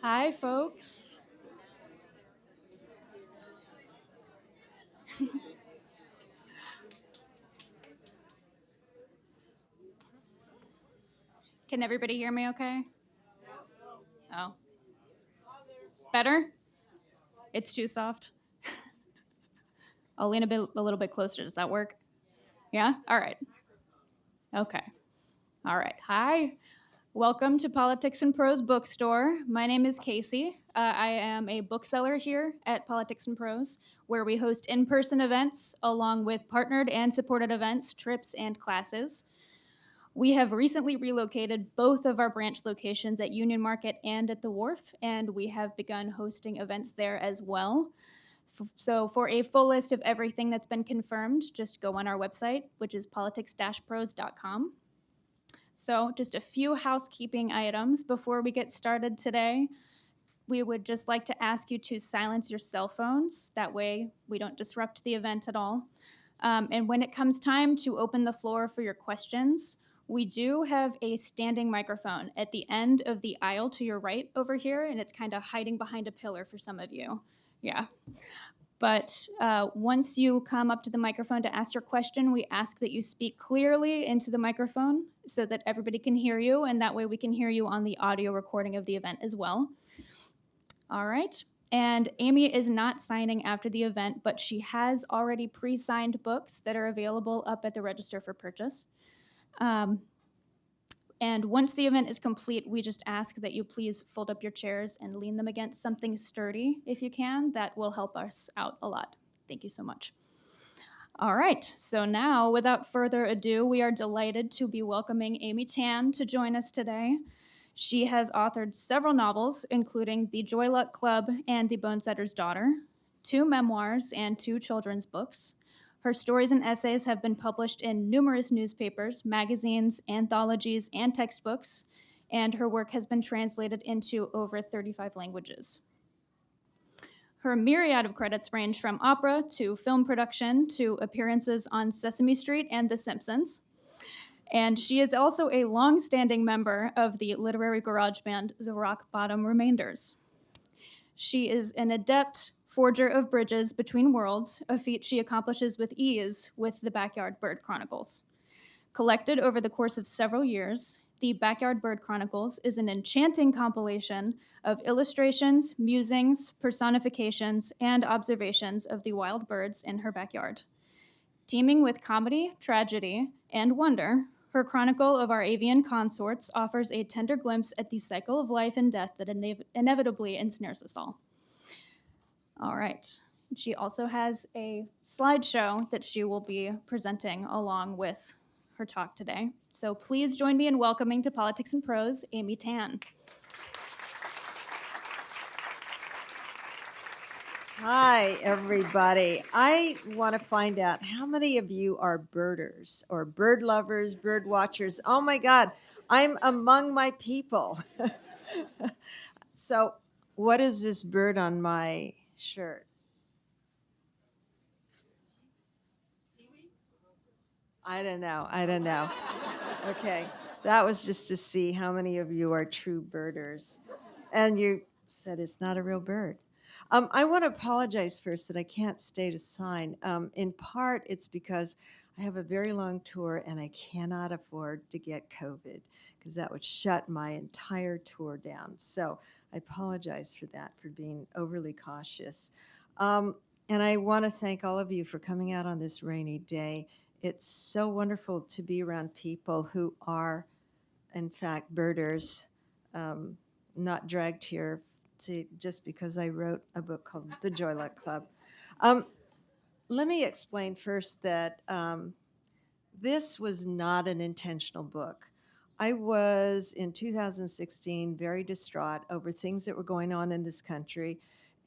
Hi, folks. Can everybody hear me okay? Oh, better? It's too soft. I'll lean a little bit closer. Does that work? Yeah? All right. Okay. All right. Hi. Welcome to Politics and Prose Bookstore. My name is Casey. I am a bookseller here at Politics and Prose, where we host in person events along with partnered and supported events, trips, and classes. We have recently relocated both of our branch locations at Union Market and at the Wharf, and we have begun hosting events there as well. So, for a full list of everything that's been confirmed, just go on our website, which is politics-prose.com. So, just a few housekeeping items before we get started today. We would just like to ask you to silence your cell phones. That way, we don't disrupt the event at all. And when it comes time to open the floor for your questions, we do have a standing microphone at the end of the aisle to your right over here, and it's kind of hiding behind a pillar for some of you. Yeah. But once you come up to the microphone to ask your question, we ask that you speak clearly into the microphone so that everybody can hear you, and that way we can hear you on the audio recording of the event as well. All right. And Amy is not signing after the event, but she has already pre-signed books that are available up at the register for purchase. And once the event is complete, we just ask that you please fold up your chairs and lean them against something sturdy if you can. That will help us out a lot. Thank you so much. All right, so now, without further ado, we are delighted to be welcoming Amy Tan to join us today. She has authored several novels, including The Joy Luck Club and The Bonesetter's Daughter, 2 memoirs, and 2 children's books. Her stories and essays have been published in numerous newspapers, magazines, anthologies, and textbooks, and her work has been translated into over 35 languages. Her myriad of credits range from opera to film production to appearances on Sesame Street and The Simpsons. And she is also a long-standing member of the literary garage band, The Rock Bottom Remainders. She is an adept forger of bridges between worlds, a feat she accomplishes with ease with the Backyard Bird Chronicles. Collected over the course of several years, the Backyard Bird Chronicles is an enchanting compilation of illustrations, musings, personifications, and observations of the wild birds in her backyard. Teeming with comedy, tragedy, and wonder, her chronicle of our avian consorts offers a tender glimpse at the cycle of life and death that inevitably ensnares us all. All right. She also has a slideshow that she will be presenting along with her talk today. So please join me in welcoming to Politics and Prose, Amy Tan. Hi, everybody. I want to find out how many of you are birders or bird lovers, bird watchers. Oh my God, I'm among my people. So, what is this bird on my shirt? I don't know. Okay, that was just to see how many of you are true birders. And you said it's not a real bird. I want to apologize first that I can't stay to sign. In part, it's because I have a very long tour and I cannot afford to get COVID because that would shut my entire tour down. So I apologize for that, for being overly cautious. And I want to thank all of you for coming out on this rainy day. It's so wonderful to be around people who are, in fact, birders, not dragged here just because I wrote a book called The Joy Luck Club. Let me explain first that this was not an intentional book. I was, in 2016, very distraught over things that were going on in this country,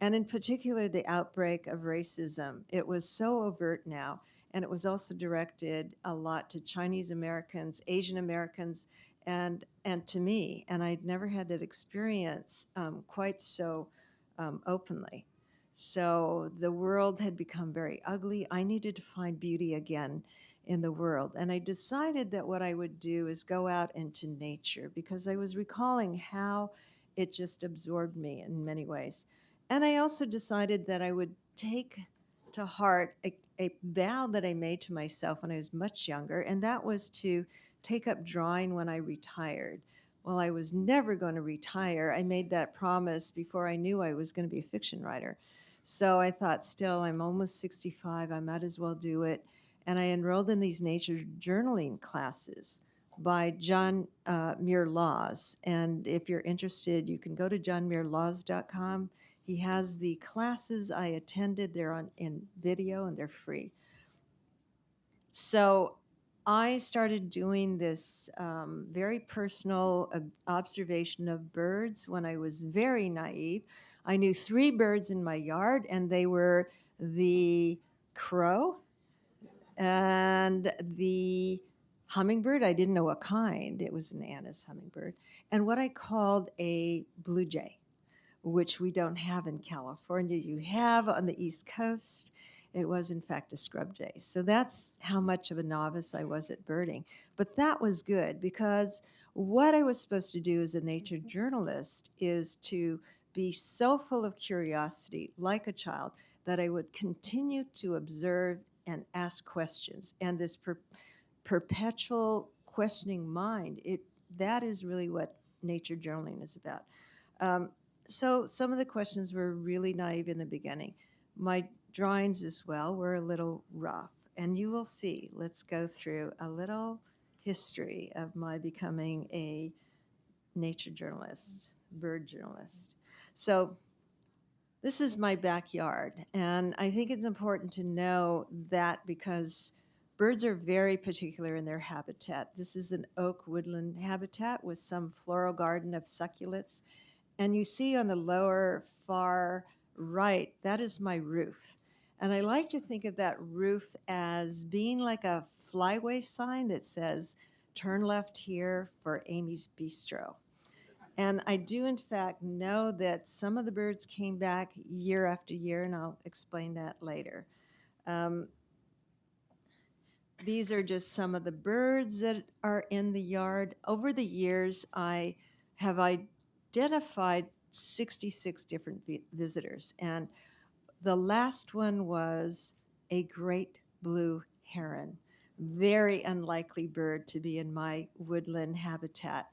and in particular, the outbreak of racism. It was so overt now, and it was also directed a lot to Chinese Americans, Asian Americans, and to me. And I'd never had that experience quite so openly. So the world had become very ugly. I needed to find beauty again in the world. And I decided that what I would do is go out into nature because I was recalling how it just absorbed me in many ways. And I also decided that I would take to heart a vow that I made to myself when I was much younger, and that was to take up drawing when I retired. Well, I was never going to retire. I made that promise before I knew I was going to be a fiction writer. So I thought, still, I'm almost 65. I might as well do it. And I enrolled in these nature journaling classes by John Muir Laws. And if you're interested, you can go to johnmuirlaws.com. He has the classes I attended. They're on in video and they're free. So I started doing this very personal observation of birds when I was very naive. I knew 3 birds in my yard, and they were the crow and the hummingbird. I didn't know what kind. It was an Anna's hummingbird. And what I called a blue jay, which we don't have in California. You have on the East Coast. It was, in fact, a scrub jay. So that's how much of a novice I was at birding. But that was good, because what I was supposed to do as a nature journalist is to be so full of curiosity, like a child, that I would continue to observe and ask questions. And this perpetual questioning mind, that is really what nature journaling is about. So some of the questions were really naive in the beginning. My drawings as well were a little rough. And you will see, let's go through a little history of my becoming a nature journalist, bird journalist. So this is my backyard. And I think it's important to know that, because birds are very particular in their habitat. This is an oak woodland habitat with some floral garden of succulents. And you see on the lower far right, that is my roof. And I like to think of that roof as being like a flyway sign that says, turn left here for Amy's Bistro. And I do, in fact, know that some of the birds came back year after year, and I'll explain that later. These are just some of the birds that are in the yard. Over the years, I have identified 66 different visitors, and the last one was a great blue heron. Very unlikely bird to be in my woodland habitat.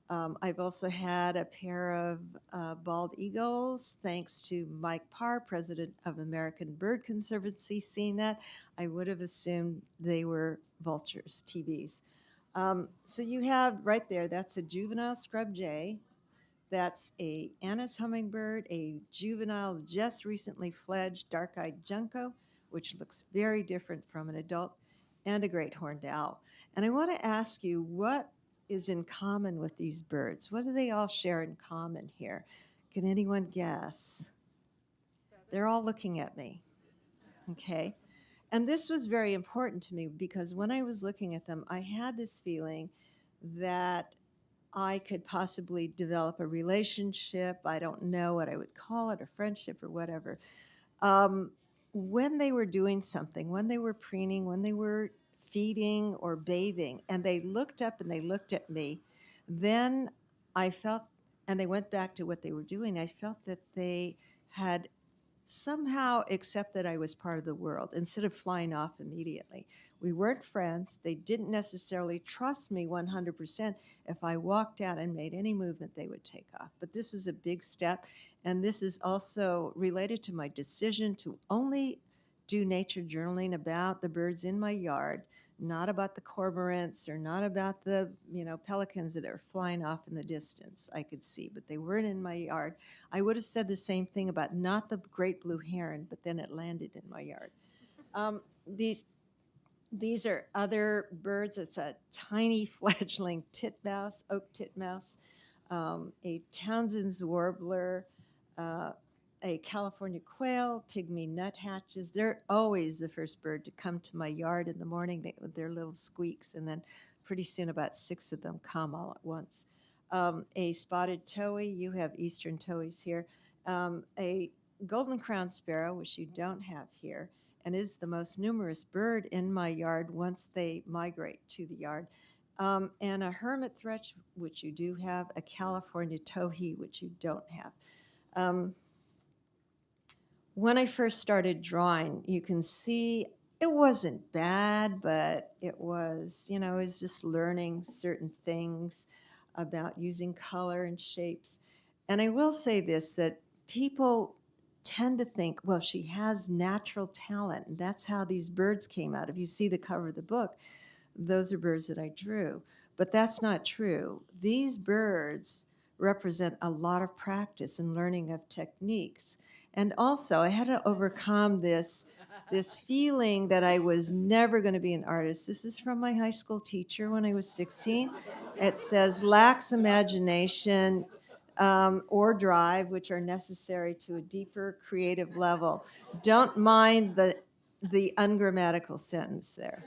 I've also had a pair of bald eagles, thanks to Mike Parr, president of American Bird Conservancy, seeing that. I would have assumed they were vultures, TVs. So you have right there, that's a juvenile scrub jay. That's a Anna's hummingbird, a juvenile, just recently fledged dark-eyed junco, which looks very different from an adult, and a great horned owl. And I want to ask you, what is in common with these birds? What do they all share in common here? Can anyone guess? They're all looking at me. Okay. And this was very important to me, because when I was looking at them, I had this feeling that I could possibly develop a relationship. I don't know what I would call it, a friendship or whatever. When they were doing something, when they were preening, when they were feeding or bathing, and they looked up and they looked at me, then I felt, and they went back to what they were doing, I felt that they had somehow accepted I was part of the world instead of flying off immediately. We weren't friends. They didn't necessarily trust me 100%. If I walked out and made any movement, they would take off. But this is a big step, and this is also related to my decision to only do nature journaling about the birds in my yard, not about the cormorants or not about the pelicans that are flying off in the distance. I could see, but they weren't in my yard. I would have said the same thing about not the great blue heron, but then it landed in my yard. These are other birds. It's a tiny fledgling titmouse, oak titmouse, a Townsend's warbler, a California quail, pygmy nuthatches. They're always the first bird to come to my yard in the morning with their little squeaks, and then pretty soon about 6 of them come all at once. A spotted towhee, you have eastern towhees here, a golden crowned sparrow, which you don't have here, and is the most numerous bird in my yard once they migrate to the yard. and a hermit thrush, which you do have, a California towhee, which you don't have. When I first started drawing, you can see it wasn't bad, but it was, I was just learning certain things about using color and shapes. And I will say this, that people tend to think, well, she has natural talent. And that's how these birds came out. If you see the cover of the book, those are birds that I drew. But that's not true. These birds represent a lot of practice and learning of techniques. And also, I had to overcome this feeling that I was never going to be an artist. This is from my high school teacher when I was 16. It says, lacks imagination or drive, which are necessary to a deeper creative level. Don't mind the ungrammatical sentence there.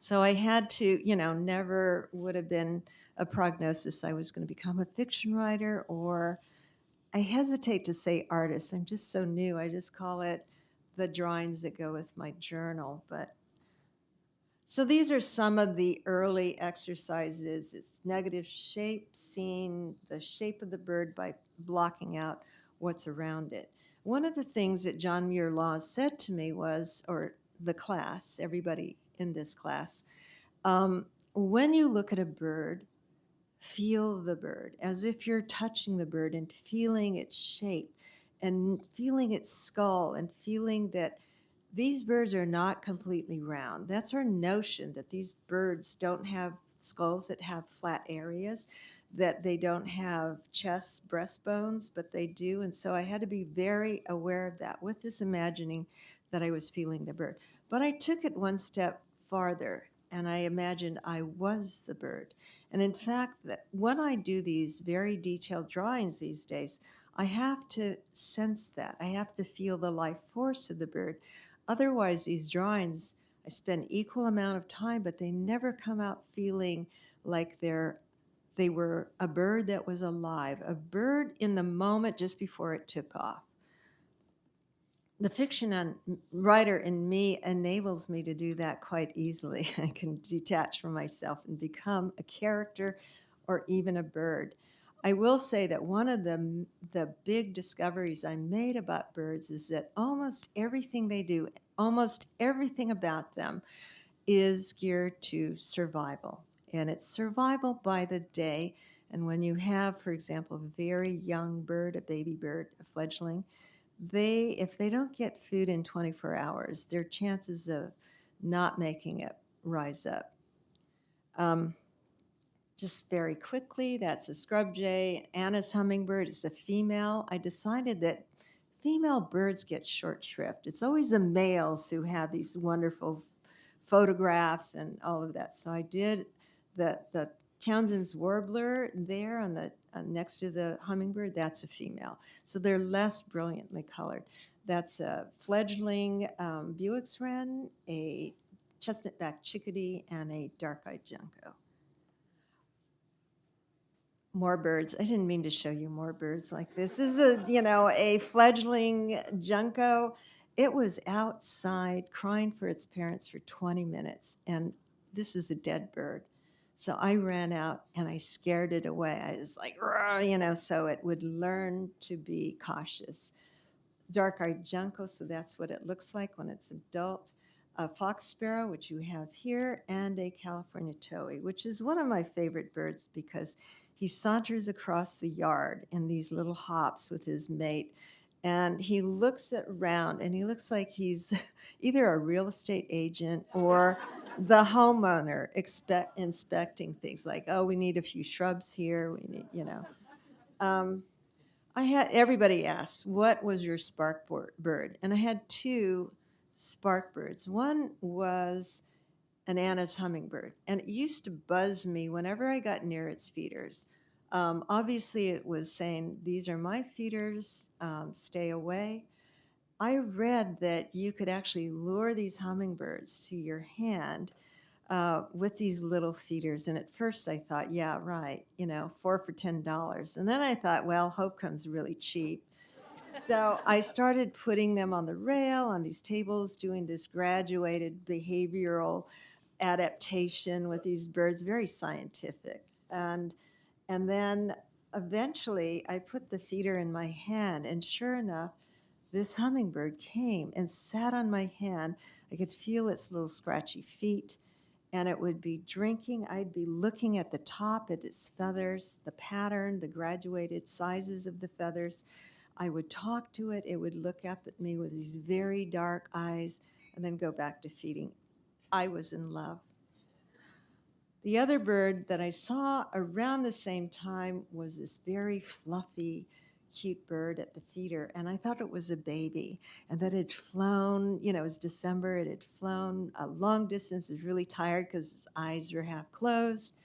So I had to, never would have been a prognosis I was going to become a fiction writer, or I hesitate to say artist. I'm just so new. I just call it the drawings that go with my journal. But so these are some of the early exercises. It's negative shape, seeing the shape of the bird by blocking out what's around it. One of the things that John Muir Laws said to me was, or the class, everybody in this class, when you look at a bird, feel the bird as if you're touching the bird and feeling its shape and feeling its skull and feeling that these birds are not completely round. That's our notion, that these birds don't have skulls that have flat areas, that they don't have chests, breastbones, but they do. And so I had to be very aware of that with this imagining that I was feeling the bird. But I took it one step farther and I imagined I was the bird. And in fact, that when I do these very detailed drawings these days, I have to sense that. I have to feel the life force of the bird. Otherwise, these drawings, I spend equal amount of time, but they never come out feeling like they were a bird that was alive, a bird in the moment just before it took off. The fiction writer in me enables me to do that quite easily. I can detach from myself and become a character or even a bird. I will say that one of the big discoveries I made about birds is that almost everything they do, almost everything about them is geared to survival. And it's survival by the day. And when you have, for example, a very young bird, a baby bird, a fledgling, if they don't get food in 24 hours, their chances of not making it rise up. Just very quickly, that's a scrub jay. Anna's hummingbird is a female. I decided that female birds get short shrift. It's always the males who have these wonderful photographs and all of that. So I did the Townsend's warbler there on the next to the hummingbird. That's a female. So they're less brilliantly colored. That's a fledgling Buick's wren, a chestnut-backed chickadee, and a dark-eyed junco. More birds. I didn't mean to show you more birds like this. This is a fledgling junco. It was outside crying for its parents for 20 minutes, and this is a dead bird. So I ran out and I scared it away. I was like, so it would learn to be cautious. Dark-eyed junco, so that's what it looks like when it's adult. A fox sparrow, which you have here, and a California towhee, which is one of my favorite birds because he saunters across the yard in these little hops with his mate, and he looks around and he looks like he's either a real estate agent or the homeowner inspecting things like, oh, we need a few shrubs here, we need. I had everybody asks, what was your spark bird? And I had two spark birds. One was an Anna's hummingbird, and it used to buzz me whenever I got near its feeders. Obviously, it was saying, these are my feeders, stay away. I read that you could actually lure these hummingbirds to your hand with these little feeders. And at first I thought, yeah, right, 4 for $10. And then I thought, well, hope comes really cheap. So I started putting them on the rail, on these tables, doing this graduated behavioral adaptation with these birds, very scientific. And then eventually I put the feeder in my hand, and sure enough, this hummingbird came and sat on my hand. I could feel its little scratchy feet, and it would be drinking. I'd be looking at the top at its feathers, the pattern, the graduated sizes of the feathers. I would talk to it. It would look up at me with these very dark eyes and then go back to feeding. I was in love. The other bird that I saw around the same time was this very fluffy, cute bird at the feeder, and I thought it was a baby, and that it had flown, it was December, it had flown a long distance, it was really tired because its eyes were half closed,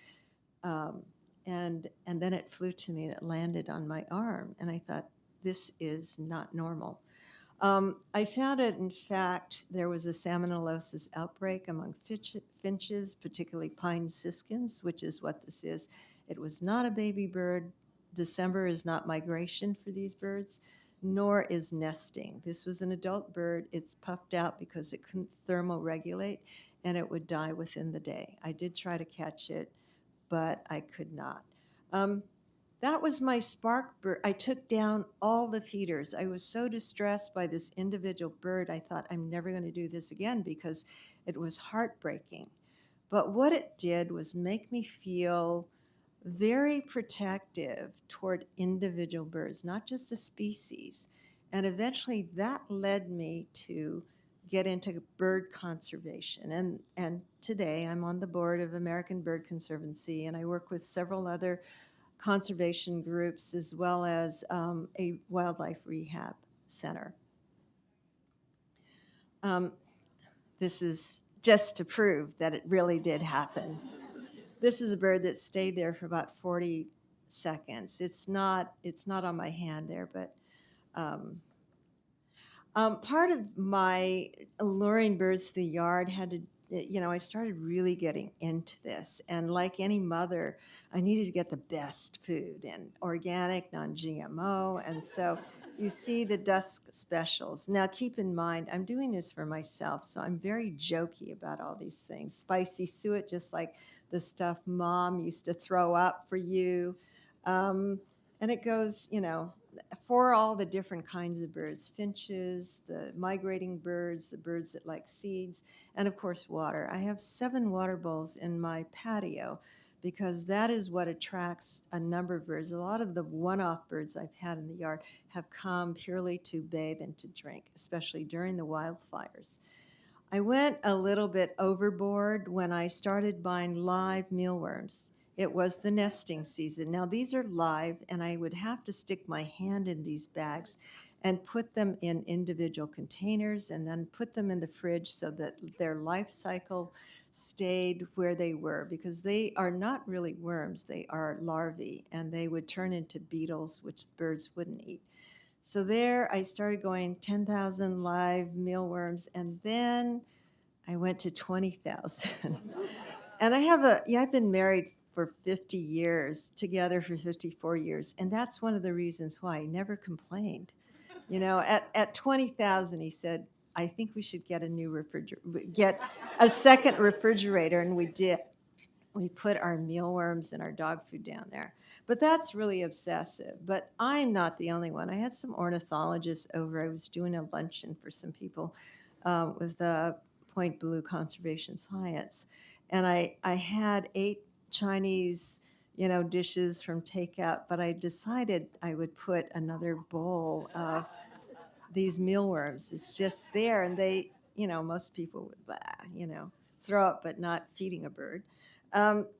um, and then it flew to me and it landed on my arm, and I thought, this is not normal. I found it, in fact, there was a salmonellosis outbreak among finches, particularly pine siskins, which is what this is. It was not a baby bird. December is not migration for these birds, nor is nesting. This was an adult bird. It's puffed out because it couldn't thermoregulate, and it would die within the day. I did try to catch it, but I could not. That was my spark bird. I took down all the feeders. I was so distressed by this individual bird. I thought, I'm never going to do this again because it was heartbreaking. But what it did was make me feel very protective toward individual birds, not just a species. And eventually that led me to get into bird conservation. And today I'm on the board of American Bird Conservancy, and I work with several other conservation groups as well as a wildlife rehab center. This is just to prove that it really did happen. This is a bird that stayed there for about 40 seconds. It's not on my hand there, but part of my luring birds to the yard had to, I started really getting into this. And like any mother, I needed to get the best food and organic, non-GMO. And so you see the dusk specials. Now, keep in mind, I'm doing this for myself, so I'm very jokey about all these things. Spicy suet, just like the stuff Mom used to throw up for you. And it goes, for all the different kinds of birds, finches, the migrating birds, the birds that like seeds, and of course water. I have 7 water bowls in my patio because that is what attracts a number of birds. A lot of the one-off birds I've had in the yard have come purely to bathe and to drink, especially during the wildfires. I went a little bit overboard when I started buying live mealworms. It was the nesting season. Now, these are live, and I would have to stick my hand in these bags and put them in individual containers and then put them in the fridge so that their life cycle stayed where they were, because they are not really worms, they are larvae, and they would turn into beetles, which birds wouldn't eat. So there I started going 10,000 live mealworms, and then I went to 20,000. And I've been married for 50 years, together for 54 years, and that's one of the reasons why I never complained. At 20,000, he said, I think we should get get a second refrigerator, and we did. We put our mealworms and our dog food down there. But that's really obsessive. But I'm not the only one. I had some ornithologists over. I was doing a luncheon for some people with Point Blue Conservation Science. And I had 8 Chinese, dishes from takeout, but I decided I would put another bowl of these mealworms. It's just there, and they, most people would, throw up, but not feeding a bird.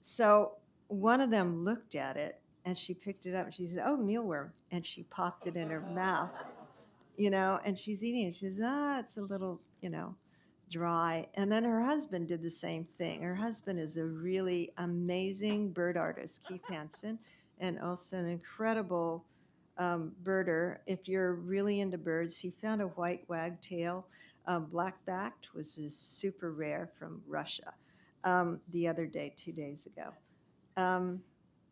So one of them looked at it, and she picked it up, and she said, "Oh, mealworm," and she popped it in her mouth, and she's eating it. She says, "It's a little, dry." And then her husband did the same thing. Her husband is a really amazing bird artist, Keith Hansen, and also an incredible birder. If you're really into birds, he found a white wagtail, black-backed, was super rare from Russia the other day, 2 days ago.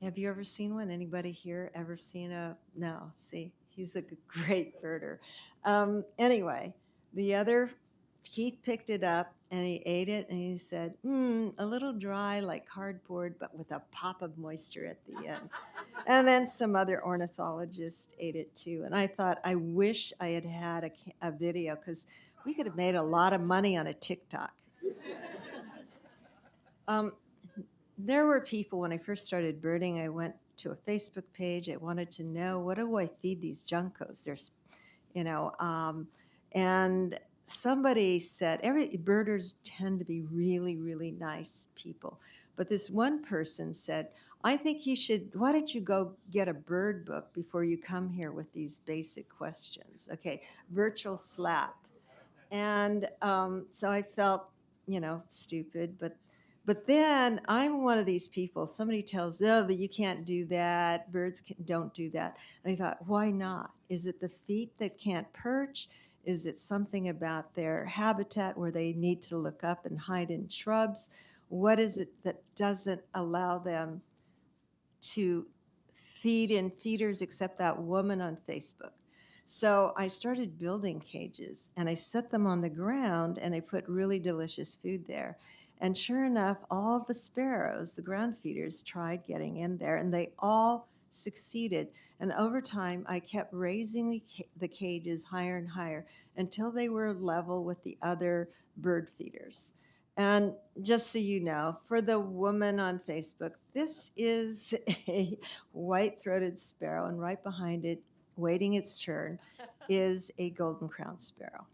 Have you ever seen one? Anybody here ever seen no, see, he's a great birder. Anyway, Keith picked it up, and he ate it, and he said, a little dry like cardboard, but with a pop of moisture at the end. And then some other ornithologists ate it too. And I thought, I wish I had had a video, because we could have made a lot of money on a TikTok. There were people, when I first started birding, I went to a Facebook page. I wanted to know, what do I feed these juncos? There's, and somebody said, birders tend to be really, really nice people. But this one person said, I think why don't you go get a bird book before you come here with these basic questions? Okay, virtual slap. And so I felt, stupid, but then I'm one of these people. Somebody tells, that you can't do that. Birds don't do that. And I thought, why not? Is it the feet that can't perch? Is it something about their habitat where they need to look up and hide in shrubs? What is it that doesn't allow them to feed in feeders, except that woman on Facebook? So I started building cages, and I set them on the ground, and I put really delicious food there. And sure enough, all the sparrows, the ground feeders, tried getting in there, and they all succeeded. And over time, I kept raising the cages higher and higher until they were level with the other bird feeders. And just so you know, for the woman on Facebook, this is a white-throated sparrow, and right behind it, waiting its turn, is a golden crowned sparrow.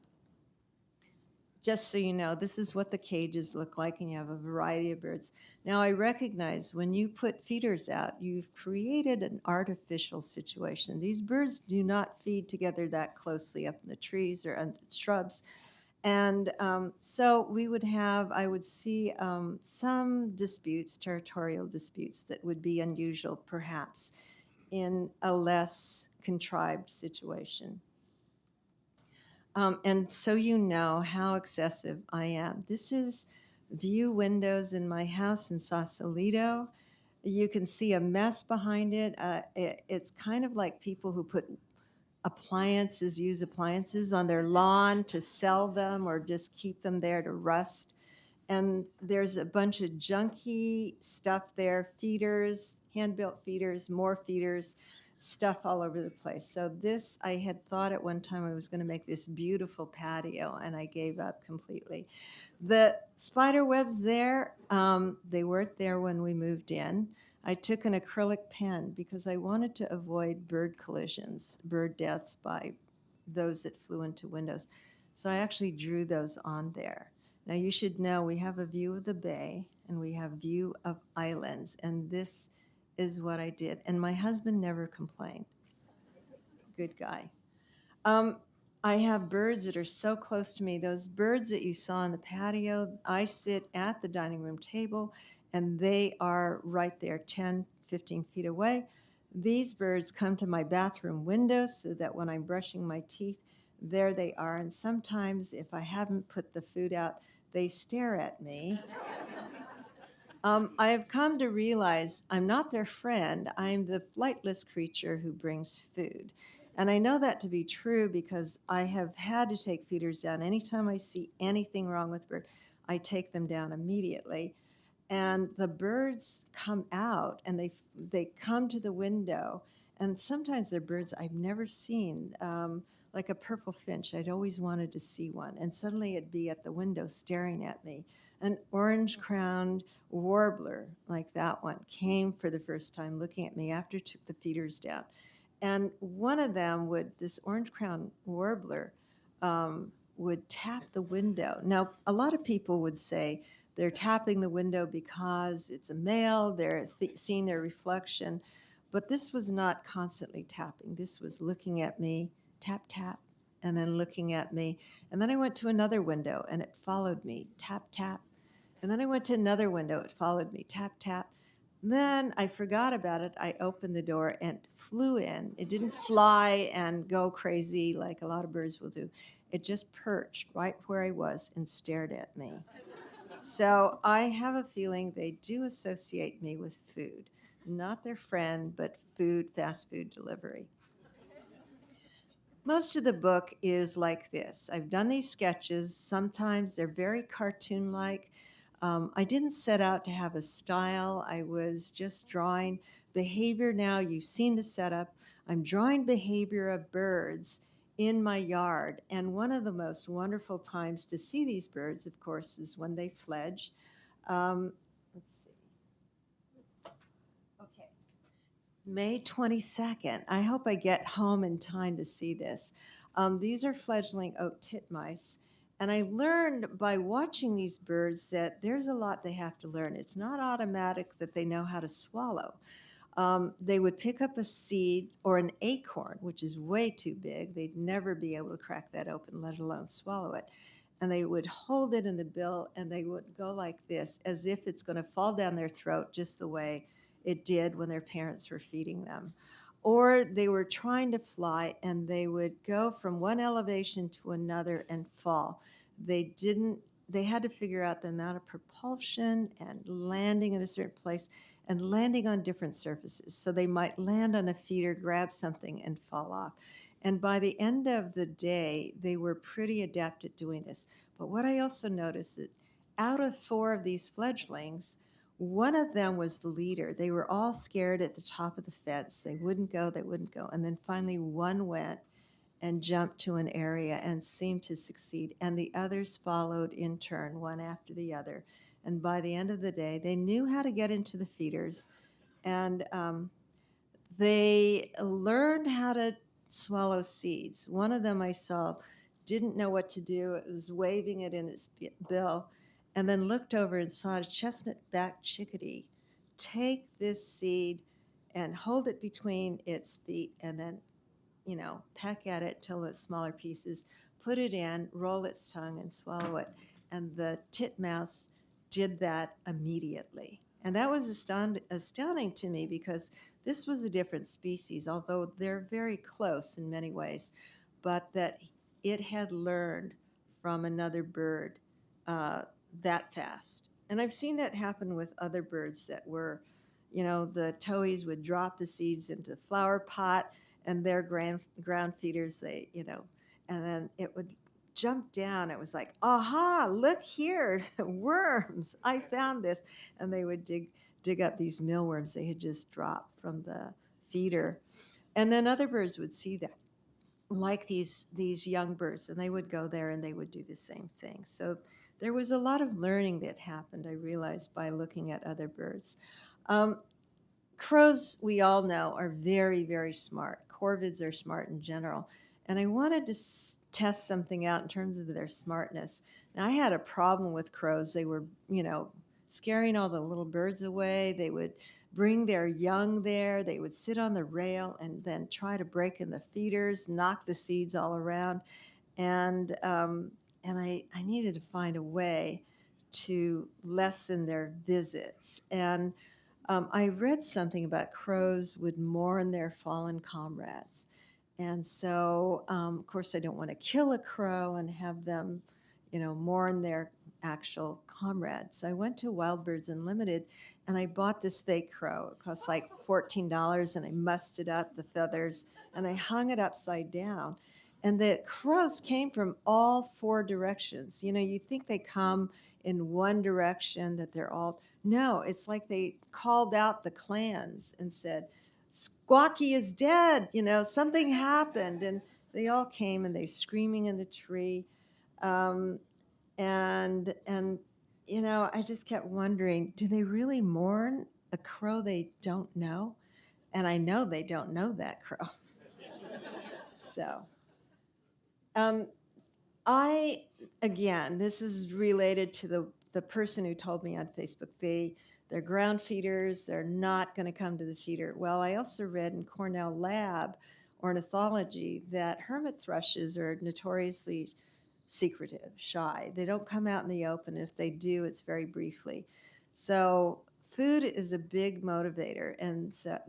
Just so you know, this is what the cages look like, and you have a variety of birds. Now, I recognize when you put feeders out, you've created an artificial situation. These birds do not feed together that closely up in the trees or under the shrubs. And so I would see some disputes, territorial disputes, that would be unusual, perhaps, in a less contrived situation. And so you know how excessive I am. This is view windows in my house in Sausalito. You can see a mess behind it. It's kind of like people who put use appliances on their lawn to sell them or just keep them there to rust. And there's a bunch of junky stuff there, feeders, hand-built feeders, more feeders, stuff all over the place. So this, I had thought at one time I was going to make this beautiful patio, and I gave up completely. The spider webs there, they weren't there when we moved in. I took an acrylic pen because I wanted to avoid bird collisions, bird deaths by those that flew into windows. So I actually drew those on there. Now you should know we have a view of the bay and we have view of islands, and this is what I did. And my husband never complained. Good guy. I have birds that are so close to me. Those birds that you saw in the patio, I sit at the dining room table, and they are right there, 10, 15 feet away. These birds come to my bathroom window so that when I'm brushing my teeth, there they are. And sometimes if I haven't put the food out, they stare at me. I have come to realize I'm not their friend. I'm the flightless creature who brings food. And I know that to be true because I have had to take feeders down. Anytime I see anything wrong with bird, I take them down immediately. And the birds come out and they come to the window. And sometimes they're birds I've never seen, like a purple finch. I'd always wanted to see one. And suddenly it'd be at the window staring at me. An orange-crowned warbler like that one came for the first time looking at me after I took the feeders down. And one of them this orange-crowned warbler would tap the window. Now, a lot of people would say they're tapping the window because it's a male, they're seeing their reflection, but this was not constantly tapping. This was looking at me, tap, tap, and then looking at me. And then I went to another window, and it followed me, tap, tap. And then I went to another window, it followed me, tap, tap. Then I forgot about it. I opened the door and flew in. It didn't fly and go crazy like a lot of birds will do. It just perched right where I was and stared at me. So I have a feeling they do associate me with food. Not their friend, but food, fast food delivery. Most of the book is like this. I've done these sketches. Sometimes they're very cartoon-like. I didn't set out to have a style. I was just drawing behavior. Now you've seen the setup. I'm drawing behavior of birds in my yard. And one of the most wonderful times to see these birds, of course, is when they fledge. Let's see. Okay. May 22nd. I hope I get home in time to see this. These are fledgling oak titmice. And I learned by watching these birds that there's a lot they have to learn. It's not automatic that they know how to swallow. They would pick up a seed or an acorn, which is way too big. They'd never be able to crack that open, let alone swallow it. And they would hold it in the bill and they would go like this, as if it's going to fall down their throat, just the way it did when their parents were feeding them. Or they were trying to fly and they would go from one elevation to another and fall. They had to figure out the amount of propulsion and landing in a certain place and landing on different surfaces. So they might land on a feeder, grab something, and fall off. And by the end of the day, they were pretty adept at doing this. But what I also noticed is out of 4 of these fledglings, one of them was the leader. They were all scared at the top of the fence. They wouldn't go, they wouldn't go. And then finally one went and jumped to an area and seemed to succeed. And the others followed in turn, one after the other. And by the end of the day, they knew how to get into the feeders. And they learned how to swallow seeds. One of them I saw didn't know what to do. It was waving it in its bill and then looked over and saw a chestnut-backed chickadee take this seed and hold it between its feet and then, peck at it till it's smaller pieces, put it in, roll its tongue, and swallow it. And the titmouse did that immediately. And that was astounding to me because this was a different species, although they're very close in many ways, but that it had learned from another bird that fast. And I've seen that happen with other birds that were, the towhees would drop the seeds into flower pot and their ground feeders, and then it would jump down. It was like, aha, look here, worms, I found this. And they would dig up these mealworms they had just dropped from the feeder. And then other birds would see that, like these young birds, and they would go there and they would do the same thing. So there was a lot of learning that happened, I realized, by looking at other birds. Crows, we all know, are very, very smart. Corvids are smart in general. And I wanted to test something out in terms of their smartness. Now, I had a problem with crows. They were, scaring all the little birds away. They would bring their young there. They would sit on the rail and then try to break in the feeders, knock the seeds all around. And I needed to find a way to lessen their visits. And I read something about crows would mourn their fallen comrades. And so, of course, I don't want to kill a crow and have them, mourn their actual comrades. So I went to Wild Birds Unlimited and I bought this fake crow. It cost like $14 and I mussed up the feathers and I hung it upside down. And the crows came from all 4 directions. You think they come in one direction, that they're all. No, it's like they called out the clans and said, Squawky is dead, something happened. And they all came and they're screaming in the tree. And I just kept wondering, do they really mourn a crow they don't know? And I know they don't know that crow. So, this is related to the person who told me on Facebook, they're ground feeders, they're not going to come to the feeder. Well, I also read in Cornell Lab Ornithology that hermit thrushes are notoriously secretive, shy. They don't come out in the open. If they do, it's very briefly. So food is a big motivator. And so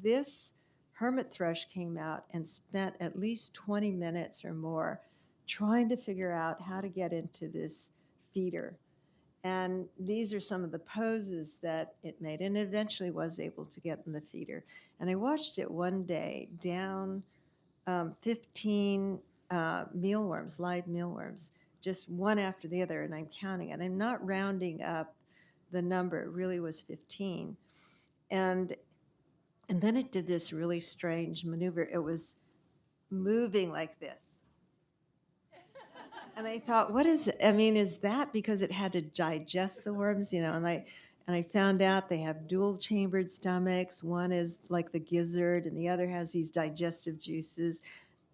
this hermit thrush came out and spent at least 20 minutes or more trying to figure out how to get into this feeder. And these are some of the poses that it made, and eventually was able to get in the feeder. And I watched it one day down 15 mealworms, live mealworms, just one after the other, and I'm counting it. I'm not rounding up the number. It really was 15. And then it did this really strange maneuver. It was moving like this. And I thought, what is it? I mean, is that because it had to digest the worms, And I found out they have dual chambered stomachs. One is like the gizzard, and the other has these digestive juices.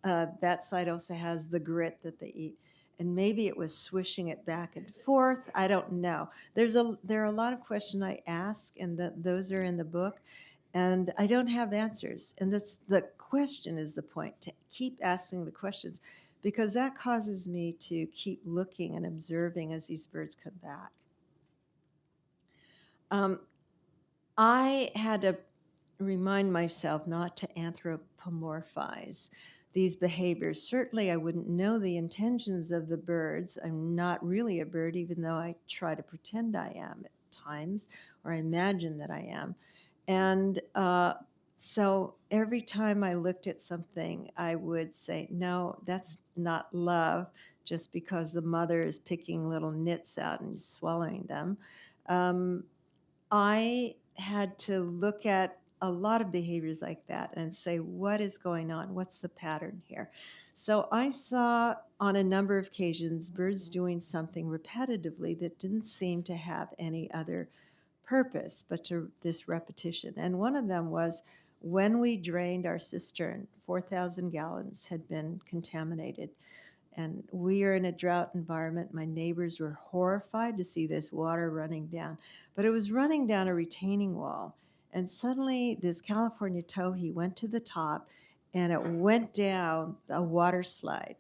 That side also has the grit that they eat. And maybe it was swishing it back and forth. I don't know. There are a lot of questions I ask, and those are in the book. And I don't have answers. And that's the question is the point, to keep asking the questions, because that causes me to keep looking and observing as these birds come back. I had to remind myself not to anthropomorphize these behaviors. Certainly, I wouldn't know the intentions of the birds. I'm not really a bird, even though I try to pretend I am at times, or I imagine that I am. And so every time I looked at something, I would say, no, that's not love, just because the mother is picking little nits out and swallowing them. I had to look at a lot of behaviors like that and say, what is going on? What's the pattern here? So I saw on a number of occasions birds doing something repetitively that didn't seem to have any other purpose but to this repetition. And one of them was when we drained our cistern, 4,000 gallons had been contaminated. And we are in a drought environment. My neighbors were horrified to see this water running down, but it was running down a retaining wall. And suddenly this California towhee went to the top and it went down a water slide.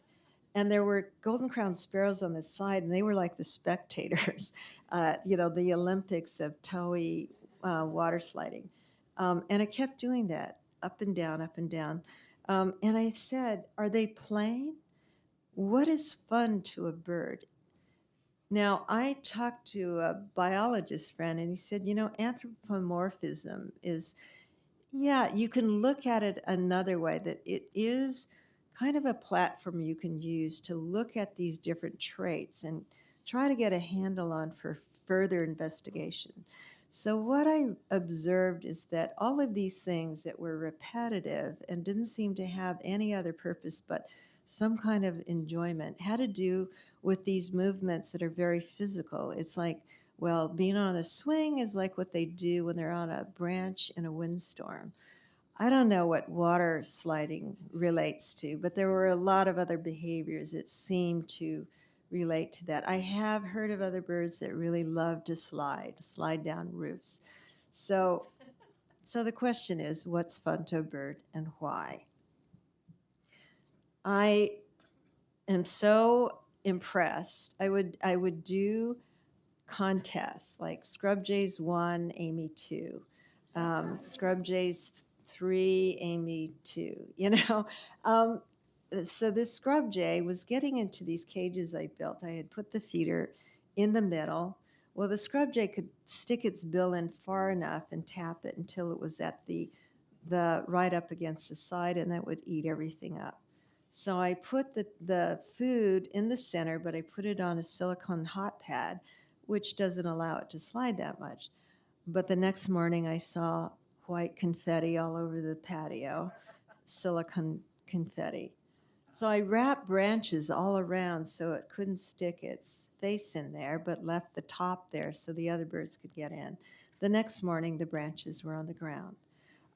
And there were golden crowned sparrows on the side, and they were like the spectators, the Olympics of towhee water sliding. And it kept doing that, up and down, up and down. And I said, are they playing? What is fun to a bird? Now, I talked to a biologist friend, and he said, anthropomorphism is, yeah, you can look at it another way, that it is kind of a platform you can use to look at these different traits and try to get a handle on for further investigation. So what I observed is that all of these things that were repetitive and didn't seem to have any other purpose but some kind of enjoyment had to do with these movements that are very physical. It's like, well, being on a swing is like what they do when they're on a branch in a windstorm. I don't know what water sliding relates to, but there were a lot of other behaviors that seem to relate to that. I have heard of other birds that really love to slide down roofs. So the question is, what's fun to a bird and why? I am so impressed. I would do contests like Scrub Jays 1, Amy 2, Scrub Jays 3, Amy 2, So this Scrub Jay was getting into these cages I built. I had put the feeder in the middle. Well, the Scrub Jay could stick its bill in far enough and tap it until it was at the right up against the side, and that would eat everything up. So I put the food in the center, but I put it on a silicone hot pad, which doesn't allow it to slide that much. But the next morning I saw white confetti all over the patio, silicone confetti. So I wrapped branches all around so it couldn't stick its face in there, but left the top there so the other birds could get in. The next morning the branches were on the ground.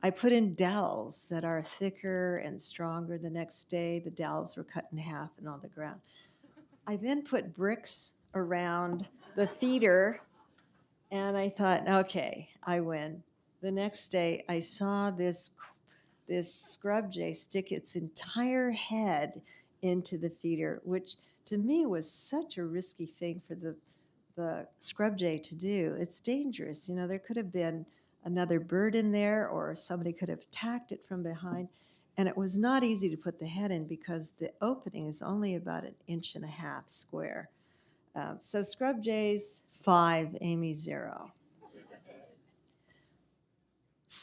I put in dowels that are thicker and stronger. The next day, the dowels were cut in half and on the ground. I then put bricks around the feeder, and I thought, okay, I win. The next day, I saw this scrub jay stick its entire head into the feeder, which to me was such a risky thing for the scrub jay to do. It's dangerous. There could have been another bird in there, or somebody could have attacked it from behind. And it was not easy to put the head in because the opening is only about 1.5 inches square. So Scrub Jays 5, Amy 0.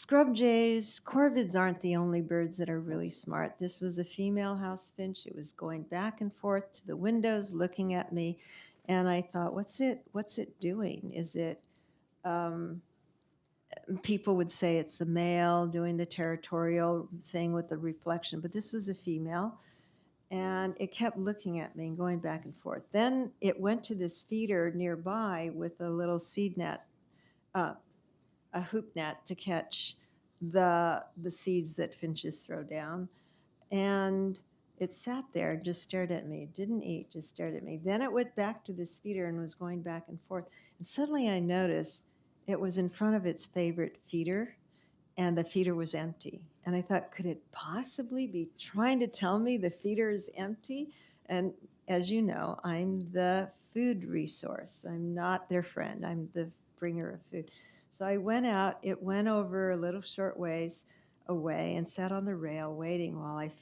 scrub jays, corvids aren't the only birds that are really smart. This was a female house finch. It was going back and forth to the windows, looking at me, and I thought, what's it doing? Is it people would say it's the male doing the territorial thing with the reflection, but this was a female, and it kept looking at me and going back and forth. Then it went to this feeder nearby with a little seed net, a hoop net to catch the seeds that finches throw down, and it sat there and just stared at me. It didn't eat, just stared at me. Then it went back to this feeder and was going back and forth. And suddenly I noticed it was in front of its favorite feeder, and the feeder was empty. And I thought, could it possibly be trying to tell me the feeder is empty? And as you know, I'm the food resource. I'm not their friend. I'm the bringer of food. So I went out. It went over a little short ways away and sat on the rail waiting while I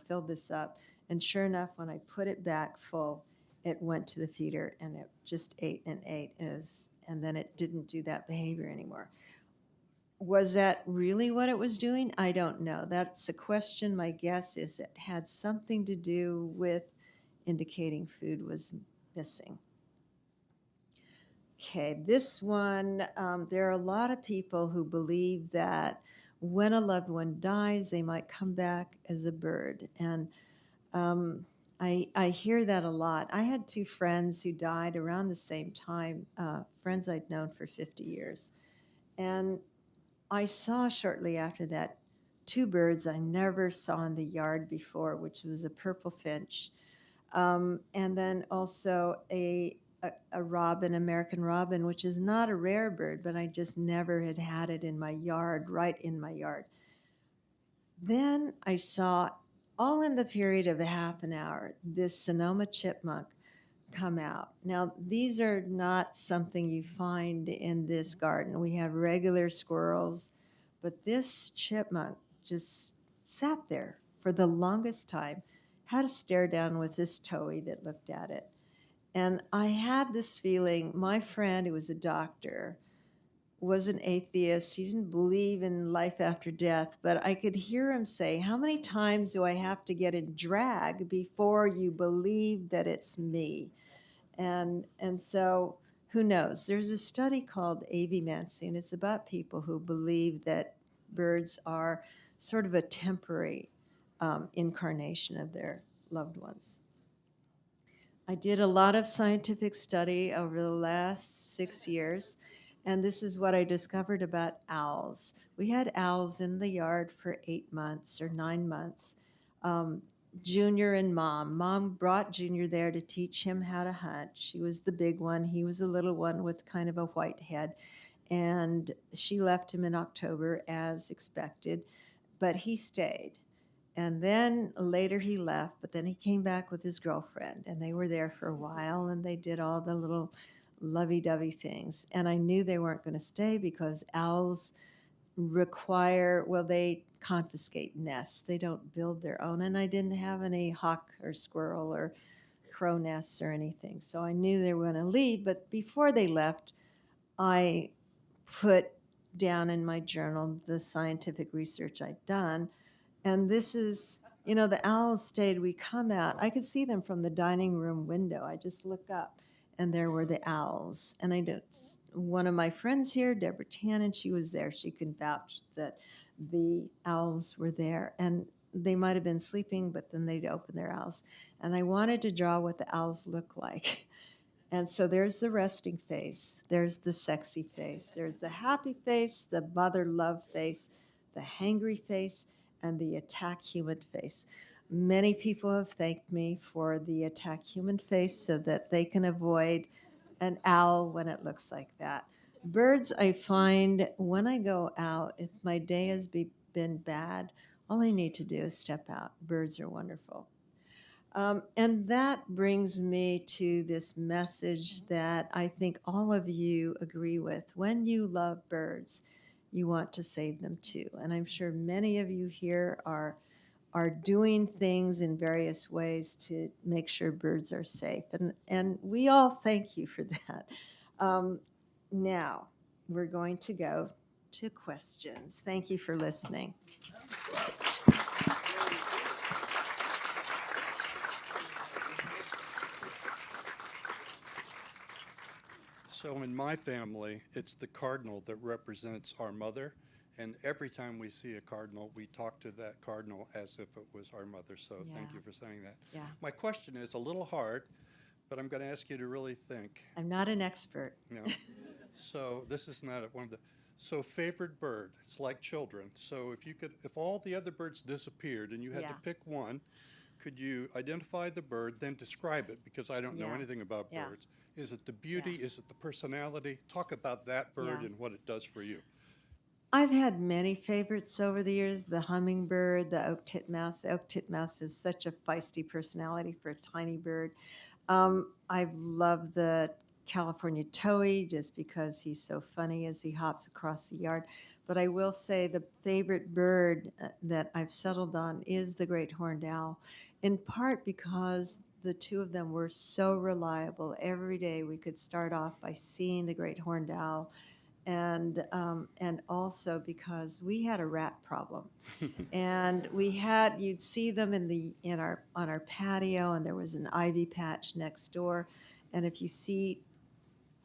filled this up. And sure enough, when I put it back full, it went to the feeder and it just ate and ate. And then it didn't do that behavior anymore. Was that really what it was doing? I don't know. That's a question. My guess is it had something to do with indicating food was missing. Okay, this one, there are a lot of people who believe that when a loved one dies, they might come back as a bird. And I hear that a lot. I had two friends who died around the same time, friends I'd known for 50 years. And I saw shortly after that two birds I never saw in the yard before, which was a purple finch, and then also a robin, American robin, which is not a rare bird, but I just never had it in my yard, right in my yard. Then I saw, all in the period of a half an hour, this Sonoma chipmunk come out. Now, these are not something you find in this garden. We have regular squirrels, but this chipmunk just sat there for the longest time, had a stare down with this towhee that looked at it. And I had this feeling, my friend, who was a doctor, was an atheist. He didn't believe in life after death, but I could hear him say, how many times do I have to get in drag before you believe that it's me? And so who knows? There's a study called avimancy, and it's about people who believe that birds are sort of a temporary incarnation of their loved ones. I did a lot of scientific study over the last 6 years, and this is what I discovered about owls. We had owls in the yard for 8 months or 9 months. Junior and Mom brought Junior there to teach him how to hunt. She was the big one. He was a little one with kind of a white head. And she left him in October as expected, but he stayed. And then later he left, but then he came back with his girlfriend, and they were there for a while, and they did all the little lovey-dovey things. And I knew they weren't going to stay because owls they confiscate nests. They don't build their own. And I didn't have any hawk or squirrel or crow nests or anything. So I knew they were going to leave. But before they left, I put down in my journal the scientific research I'd done. And this is, the owls stayed. We come out. I could see them from the dining room window. I just look up, and there were the owls. And one of my friends here, Deborah Tannen, she was there. She could vouch that the owls were there. And they might have been sleeping, but then they'd open their owls. And I wanted to draw what the owls look like. And so there's the resting face. There's the sexy face. There's the happy face, the mother love face, the hangry face, and the attack human face. Many people have thanked me for the attack human face so that they can avoid an owl when it looks like that. Birds, I find when I go out, if my day has been bad, all I need to do is step out. Birds are wonderful. And that brings me to this message that I think all of you agree with. When you love birds, you want to save them too. And I'm sure many of you here are doing things in various ways to make sure birds are safe. And we all thank you for that. Now, we're going to go to questions. Thank you for listening. So in my family, it's the cardinal that represents our mother. And every time we see a cardinal, we talk to that cardinal as if it was our mother. So thank you for saying that. Yeah. My question is a little hard, but I'm going to ask you to really think. I'm not an expert. No. So this is not one of the. So favorite bird, it's like children. So if all the other birds disappeared and you had to pick one, could you identify the bird, then describe it? Because I don't know anything about birds. Is it the beauty? Is it the personality? Talk about that bird and what it does for you. I've had many favorites over the years. The hummingbird, the oak titmouse. The oak titmouse has such a feisty personality for a tiny bird. I've loved the California towhee just because he's so funny as he hops across the yard. But I will say the favorite bird that I've settled on is the great horned owl, in part because the two of them were so reliable. Every day we could start off by seeing the great horned owl, and also because we had a rat problem, and you'd see them on our patio, and there was an ivy patch next door, and if you see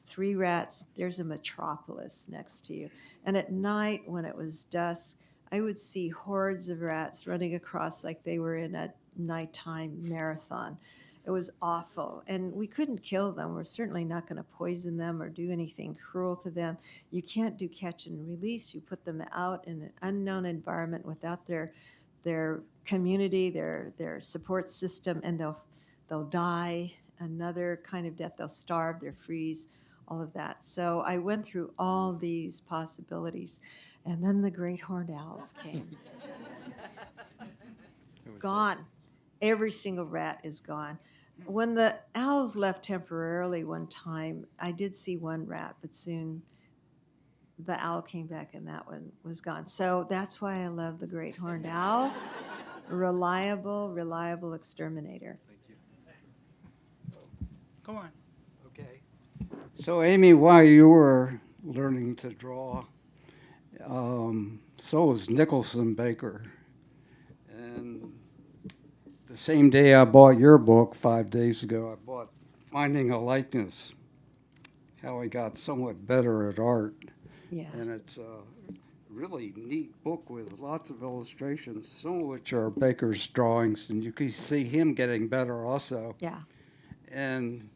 3 rats, there's a metropolis next to you. And at night, when it was dusk, I would see hordes of rats running across like they were in a nighttime marathon. It was awful. And we couldn't kill them. We're certainly not going to poison them or do anything cruel to them. You can't do catch and release. You put them out in an unknown environment without their community, their support system, and they'll die another kind of death. They'll starve, they'll freeze, all of that. So I went through all these possibilities, and then the great horned owls came. Gone. Every single rat is gone. When the owls left temporarily one time, I did see one rat, but soon the owl came back and that one was gone. So that's why I love the great horned owl. Reliable exterminator. Thank you. Go on. Okay. So, Amy, while you were learning to draw, so was Nicholson Baker. And the same day I bought your book, 5 days ago, I bought Finding a Likeness, how he got somewhat better at art. Yeah. And it's a really neat book with lots of illustrations, some of which are Baker's drawings, and you can see him getting better also. Yeah. And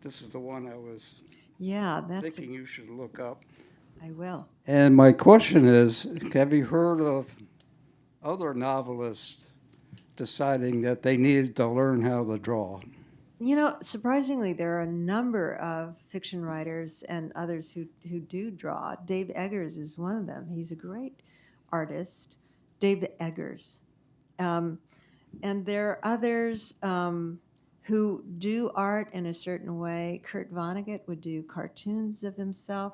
this is the one I was thinking you should look up. I will. And my question is, have you heard of other novelists deciding that they needed to learn how to draw? You know, surprisingly, there are a number of fiction writers and others who do draw. Dave Eggers is one of them. He's a great artist, Dave Eggers. And there are others who do art in a certain way. Kurt Vonnegut would do cartoons of himself.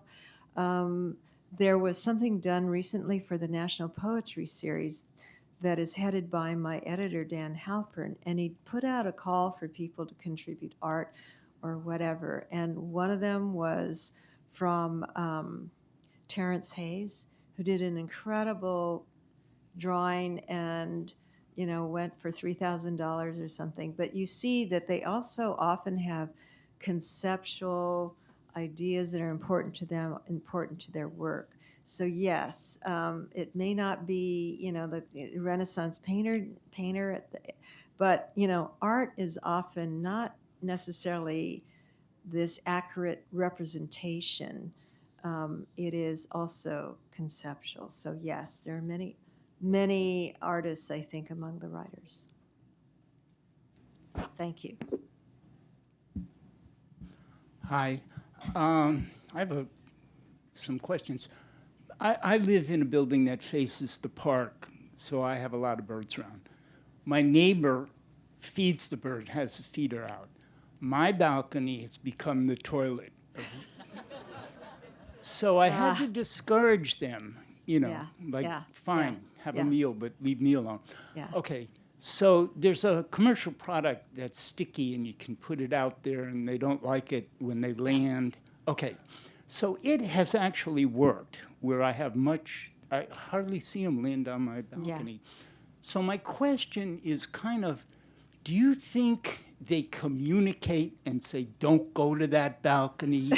There was something done recently for the National Poetry Series that is headed by my editor, Dan Halpern, and he put out a call for people to contribute art or whatever. And one of them was from Terrence Hayes, who did an incredible drawing and, went for $3,000 or something. But you see that they also often have conceptual ideas that are important to them, important to their work. So yes, it may not be, the Renaissance painter, but art is often not necessarily this accurate representation. It is also conceptual. So yes, there are many artists, I think, among the writers. Thank you. Hi. I have some questions. I live in a building that faces the park, so I have a lot of birds around. My neighbor feeds the bird, has a feeder out. My balcony has become the toilet. So I had to discourage them, fine, have a meal, but leave me alone. Yeah. Okay, so there's a commercial product that's sticky and you can put it out there and they don't like it when they land. Okay, So it has actually worked where I hardly see them land on my balcony. So my question is kind of, do you think they communicate and say, don't go to that balcony?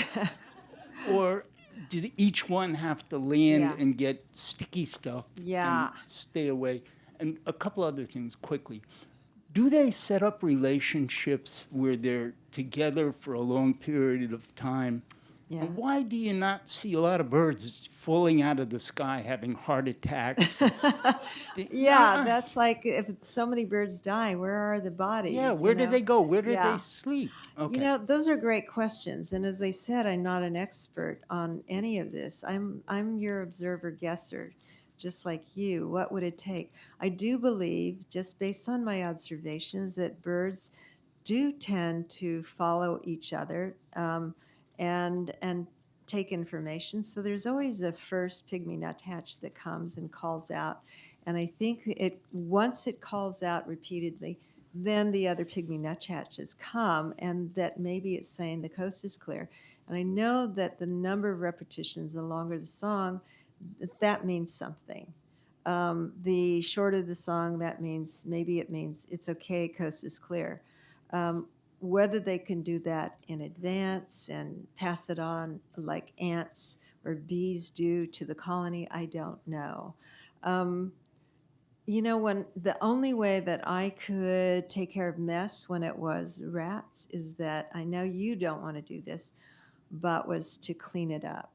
Or did each one have to land and get sticky stuff and stay away? And a couple other things quickly. Do they set up relationships where they're together for a long period of time? Yeah. And why do you not see a lot of birds falling out of the sky having heart attacks? That's like if so many birds die, where are the bodies? Yeah, where do they go? Where do they sleep? Okay. You know, those are great questions. And as I said, I'm not an expert on any of this. I'm your observer guesser, just like you. What would it take? I do believe, just based on my observations, that birds do tend to follow each other and take information. So there's always a first pygmy nuthatch that comes and calls out. And I think once it calls out repeatedly, then the other pygmy nuthatches come, and that maybe it's saying the coast is clear. And I know that the number of repetitions, the longer the song, that means something. The shorter the song, that means maybe it means it's okay, coast is clear. Whether they can do that in advance and pass it on like ants or bees do to the colony, I don't know. You know, when the only way that I could take care of mess when it was rats is that, I know you don't want to do this, but was to clean it up.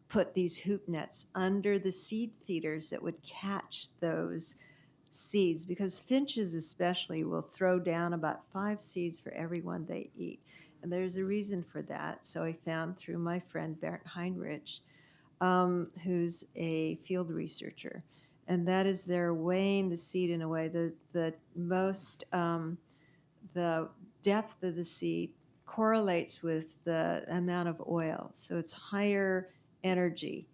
Put these hoop nets under the seed feeders that would catch those seeds, because finches especially will throw down about 5 seeds for every one they eat. And there's a reason for that. So I found through my friend Bernd Heinrich, who's a field researcher, and that is they're weighing the seed in a way that the depth of the seed correlates with the amount of oil. So it's higher energy.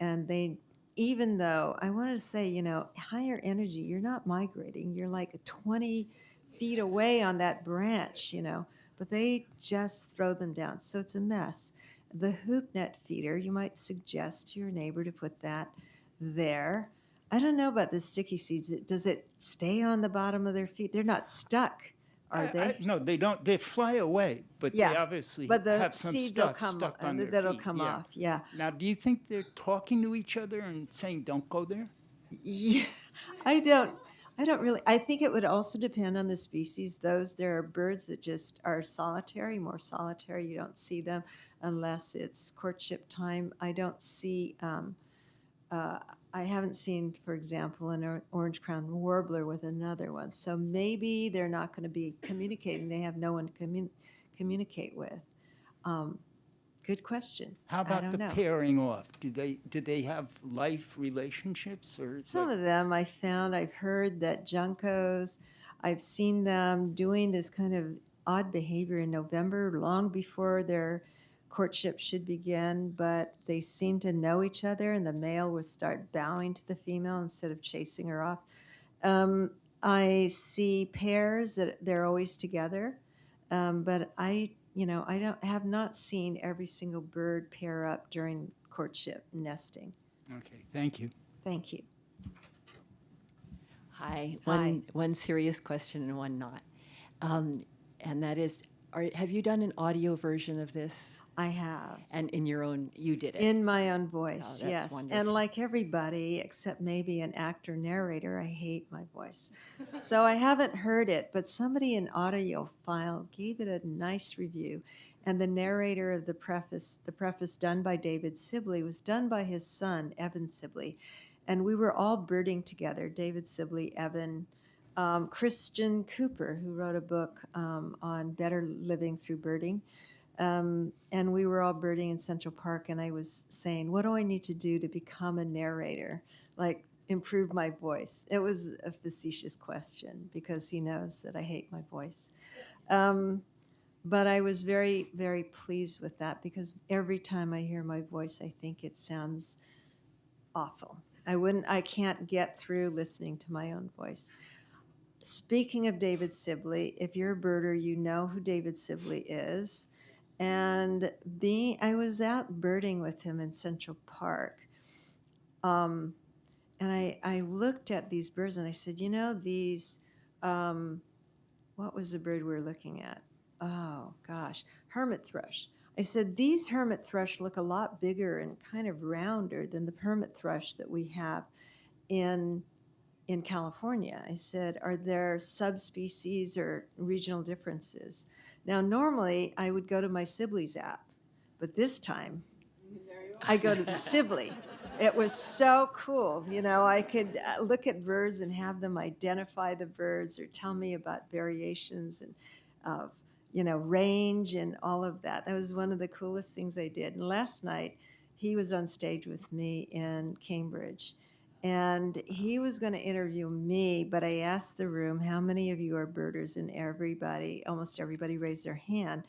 And even though I wanted to say, you know, higher energy, you're not migrating. You're like 20 feet away on that branch, you know, but they just throw them down. So it's a mess. The hoop net feeder, you might suggest to your neighbor to put that there. I don't know about the sticky seeds. Does it stay on the bottom of their feet? They're not stuck, are they? No, they don't. They fly away, but they obviously but the have some seeds stuck on their that'll feet. come off. Yeah. Now, do you think they're talking to each other and saying, don't go there? Yeah, I don't really. I think it would also depend on the species. There are birds that just are solitary, more solitary. You don't see them unless it's courtship time. I don't see. I haven't seen, for example, an orange-crowned warbler with another one. So maybe they're not going to be communicating. They have no one to communicate with. Good question. How about the pairing off? Do they have life relationships, or some of them I've heard that juncos, I've seen them doing this kind of odd behavior in November, long before their courtship should begin, but they seem to know each other, and the male would start bowing to the female instead of chasing her off. I see pairs that they're always together, but I have not seen every single bird pair up during courtship nesting. Okay, thank you. Thank you. Hi. One serious question and one not. And that is, have you done an audio version of this? I have. And you did it? In my own voice, Oh, that's yes. wonderful. And like everybody, except maybe an actor narrator, I hate my voice. So I haven't heard it, but somebody in Audiophile gave it a nice review. And the narrator of the preface done by David Sibley, was done by his son, Evan Sibley. And we were all birding together, David Sibley, Evan, Christian Cooper, who wrote a book on better living through birding. And we were all birding in Central Park, and I was saying, what do I need to do to become a narrator? Like, improve my voice. It was a facetious question, because he knows that I hate my voice. But I was very, very pleased with that, because every time I hear my voice, I think it sounds awful. I can't get through listening to my own voice. Speaking of David Sibley, if you're a birder, you know who David Sibley is. And I was out birding with him in Central Park. And I looked at these birds and I said, you know, these, what was the bird we were looking at? Oh, gosh, hermit thrush. I said, these hermit thrush look a lot bigger and kind of rounder than the hermit thrush that we have in California. I said, are there subspecies or regional differences? Now, normally I would go to my Sibley's app, but this time I go to the Sibley. It was so cool. You know, I could look at birds and have them identify the birds or tell me about variations and you know, range and all of that. That was one of the coolest things I did. And last night, he was on stage with me in Cambridge. And he was going to interview me, but I asked the room, how many of you are birders? And almost everybody raised their hand.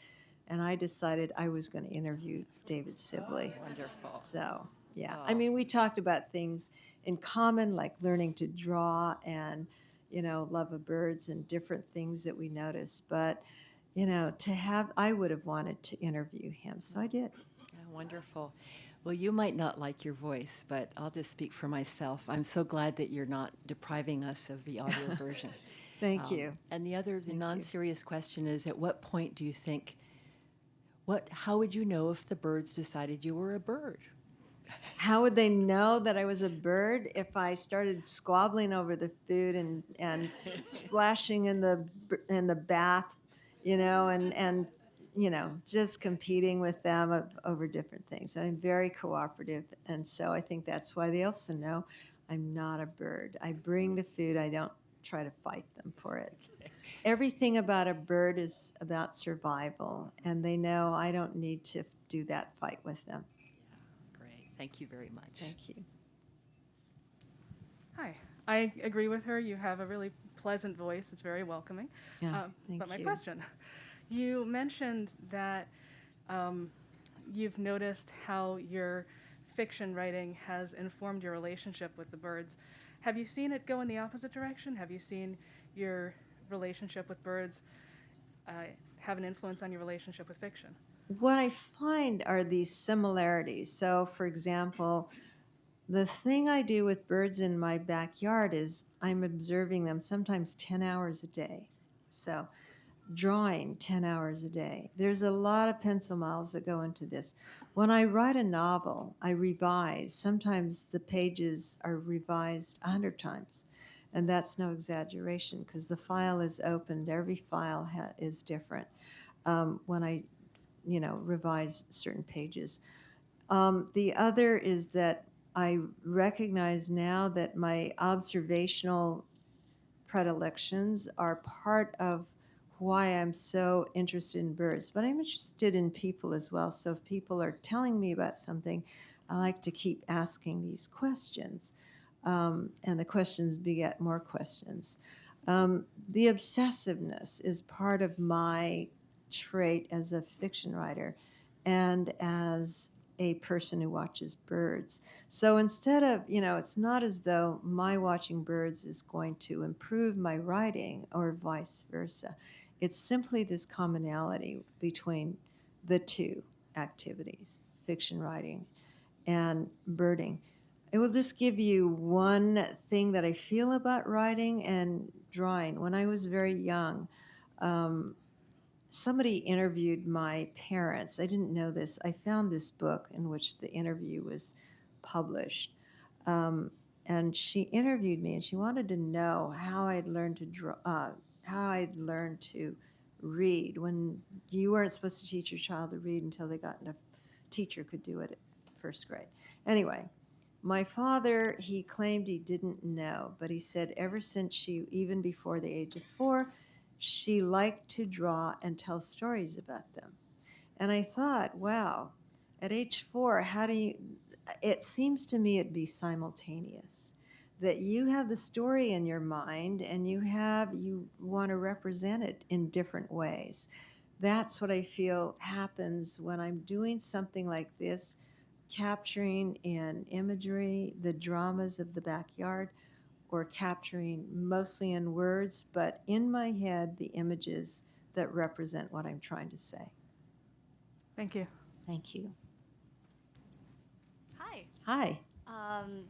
And I decided I was going to interview David Sibley. Wonderful. So, yeah. Oh. I mean, we talked about things in common, like learning to draw and, you know, love of birds and different things that we noticed. But, you know, I would have wanted to interview him. So I did. Yeah, wonderful. Well, you might not like your voice, but I'll just speak for myself. I'm so glad that you're not depriving us of the audio version. Thank you. And the Thank you. non-serious question is, at what point do you think, how would you know if the birds decided you were a bird? How would they know that I was a bird if I started squabbling over the food and splashing in the bath, you know, and you know, just competing with them over different things. I'm very cooperative, and so I think that's why they also know I'm not a bird. I bring the food. I don't try to fight them for it. Everything about a bird is about survival, and they know I don't need to do that fight with them. Great. Thank you very much. Thank you. Hi. I agree with her. You have a really pleasant voice. It's very welcoming. Yeah, thank But my you. question, you mentioned that you've noticed how your fiction writing has informed your relationship with the birds. Have you seen it go in the opposite direction? Have you seen your relationship with birds have an influence on your relationship with fiction? What I find are these similarities. So, for example, the thing I do with birds in my backyard is I'm observing them sometimes 10 hours a day. So, drawing 10 hours a day. There's a lot of pencil miles that go into this. When I write a novel, I revise. Sometimes the pages are revised 100 times. And that's no exaggeration because the file is opened. Every file is different when I, you know, revise certain pages. The other is that I recognize now that my observational predilections are part of why I'm so interested in birds, but I'm interested in people as well. So if people are telling me about something, I like to keep asking these questions. And the questions beget more questions. The obsessiveness is part of my trait as a fiction writer and as a person who watches birds. So instead of, you know, it's not as though my watching birds is going to improve my writing or vice versa. It's simply this commonality between the two activities, fiction writing and birding. I will just give you one thing that I feel about writing and drawing. When I was very young, somebody interviewed my parents. I didn't know this. I found this book in which the interview was published. And she interviewed me, and she wanted to know how I'd learned to draw, how I'd learned to read. When you weren't supposed to teach your child to read until they got enough, teacher could do it at first grade. Anyway, my father, he claimed he didn't know, but he said ever since even before the age of 4, she liked to draw and tell stories about them. And I thought, wow, at age 4, it seems to me it'd be simultaneous. That you have the story in your mind and you want to represent it in different ways. That's what I feel happens when I'm doing something like this, capturing in imagery the dramas of the backyard, or capturing mostly in words, but in my head, the images that represent what I'm trying to say. Thank you. Thank you. Hi. Hi.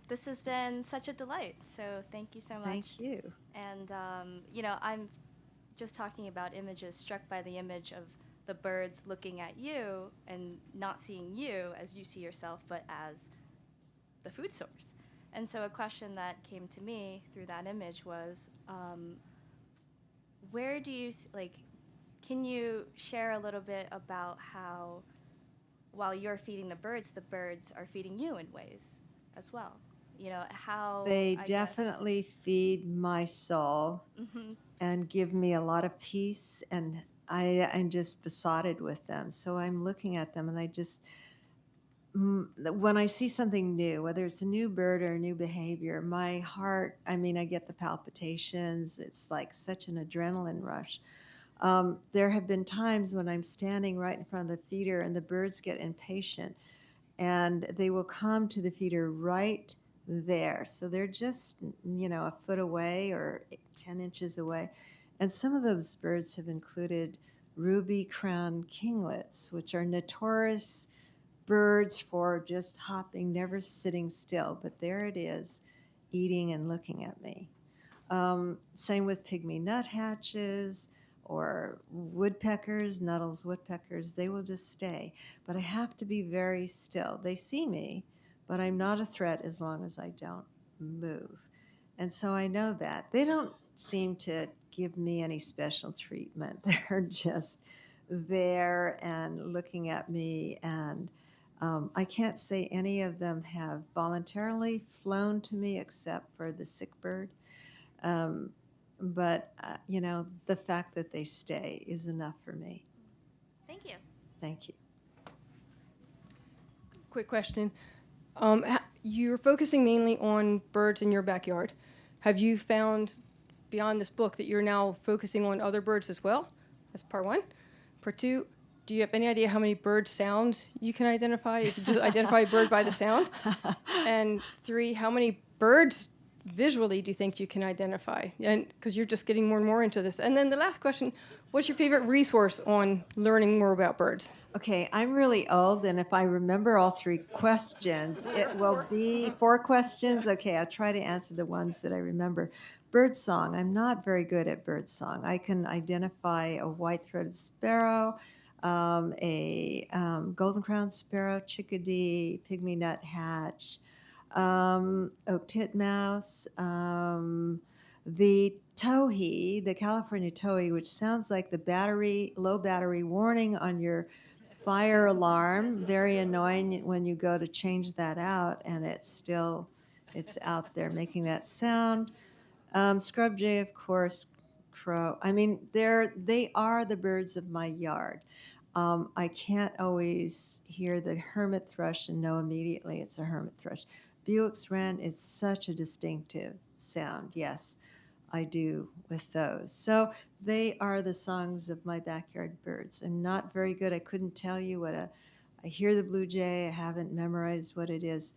This has been such a delight. So thank you so much. Thank you. And I'm just talking about images, struck by the image of the birds looking at you and not seeing you as you see yourself, but as the food source. And so a question that came to me through that image was, where do you, can you share a little bit about how, while you're feeding the birds are feeding you in ways as well? How They I guess- definitely feed my soul Mhm. and give me a lot of peace, and I'm just besotted with them. So I'm looking at them, and when I see something new, whether it's a new bird or a new behavior, my heart, I get the palpitations. It's like such an adrenaline rush. There have been times when I'm standing right in front of the feeder and the birds get impatient and they will come to the feeder right there. So they're just, a foot away or 10 inches away. And some of those birds have included ruby-crowned kinglets, which are notorious birds for just hopping, never sitting still. But there it is, eating and looking at me. Same with pygmy nuthatches or woodpeckers, Nuttall's woodpeckers. They will just stay. But I have to be very still. They see me, but I'm not a threat as long as I don't move. And so I know that. They don't seem to give me any special treatment. They're just there and looking at me, and I can't say any of them have voluntarily flown to me except for the sick bird. But the fact that they stay is enough for me. Thank you. Thank you. Quick question. You're focusing mainly on birds in your backyard. Have you found beyond this book that you're now focusing on other birds as well? That's part one. Part two, do you have any idea how many bird sounds you can identify? You can just identify a bird by the sound. And three, how many birds visually do you think you can identify? And because you're just getting more and more into this. And then the last question, what's your favorite resource on learning more about birds? Okay, I'm really old, and if I remember all three questions, it will be 4 questions. Okay, I'll try to answer the ones that I remember. Birdsong. I'm not very good at birdsong. I can identify a white-throated sparrow, a golden-crowned sparrow, chickadee, pygmy nuthatch, oak titmouse, the towhee, the California towhee, which sounds like the low battery warning on your fire alarm. Very annoying when you go to change that out and it's out there making that sound. Scrub jay, of course, crow. They are the birds of my yard. I can't always hear the hermit thrush and know immediately it's a hermit thrush. Buick's wren is such a distinctive sound. Yes, I do with those. So they are the songs of my backyard birds. I'm not very good. I couldn't tell you I hear the blue jay. I haven't memorized what it is.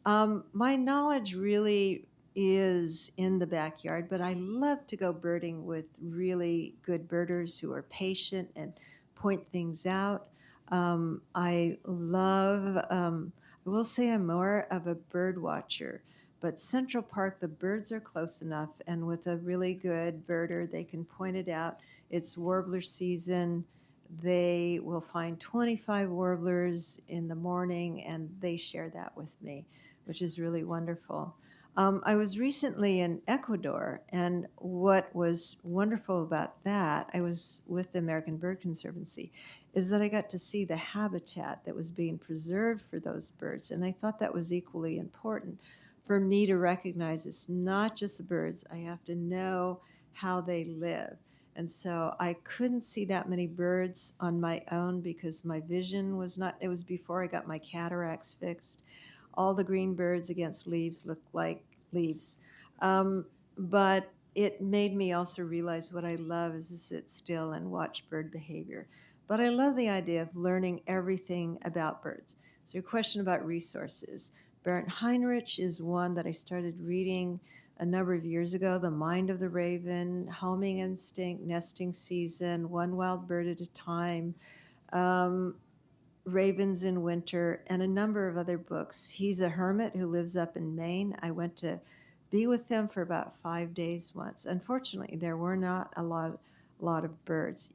My knowledge really is in the backyard, but I love to go birding with really good birders who are patient and point things out. I will say I'm more of a bird watcher, but Central Park, the birds are close enough, and with a really good birder, they can point it out. It's warbler season. They will find 25 warblers in the morning, and they share that with me, which is really wonderful. I was recently in Ecuador, and what was wonderful about that, I was with the American Bird Conservancy, is that I got to see the habitat that was being preserved for those birds, and I thought that was equally important for me to recognize it's not just the birds. I have to know how they live. And so I couldn't see that many birds on my own because my vision was not, it was before I got my cataracts fixed. All the green birds against leaves look like leaves. But it made me also realize what I love is to sit still and watch bird behavior. But I love the idea of learning everything about birds. So your question about resources. Bernd Heinrich is one that I started reading a number of years ago, The Mind of the Raven, Homing Instinct, Nesting Season, One Wild Bird at a Time. Ravens in Winter, and a number of other books. He's a hermit who lives up in Maine. I went to be with him for about 5 days once. Unfortunately, there were not a lot of birds.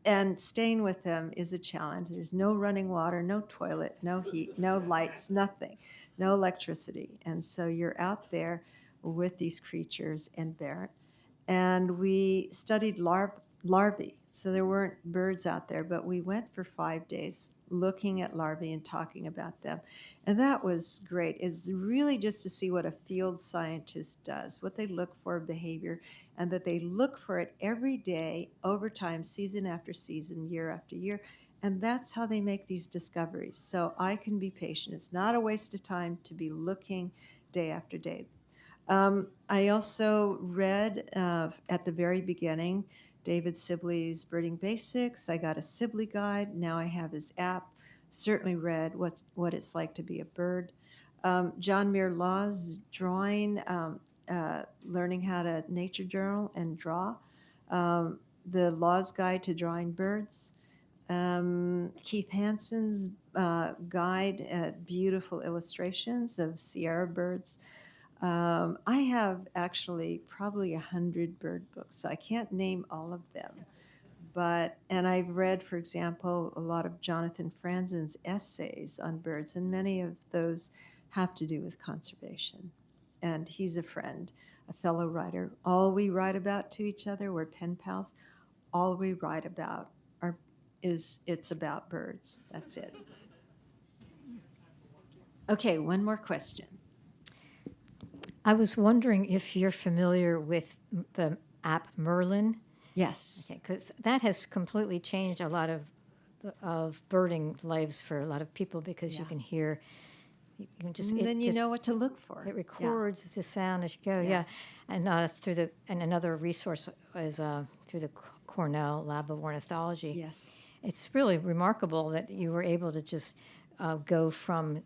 And staying with him is a challenge. There's no running water, no toilet, no heat, no lights, nothing, no electricity. And so you're out there with these creatures and Barrett. And we studied larvae. So there weren't birds out there, but we went for 5 days looking at larvae and talking about them. And that was great. It's really just to see what a field scientist does, what they look for behavior, and that they look for it every day, over time, season after season, year after year. And that's how they make these discoveries. So I can be patient. It's not a waste of time to be looking day after day. I also read at the very beginning David Sibley's Birding Basics. I got a Sibley guide. Now I have his app. Certainly read what it's like to be a bird. John Muir Law's drawing, learning how to nature journal and draw. The Law's Guide to Drawing Birds. Keith Hansen's guide, beautiful illustrations of Sierra birds. I have actually probably 100 bird books, so I can't name all of them. And I've read, for example, a lot of Jonathan Franzen's essays on birds, and many of those have to do with conservation. And he's a friend, a fellow writer. All we write about to each other, we're pen pals. All we write about it's about birds. That's it. Okay, one more question. I was wondering if you're familiar with the app Merlin. Yes. Because that has completely changed a lot of birding lives for a lot of people, because you can hear, you can just, and then you know what to look for. It records the sound as you go. Yeah. And and another resource is through the Cornell Lab of Ornithology. Yes. It's really remarkable that you were able to just go from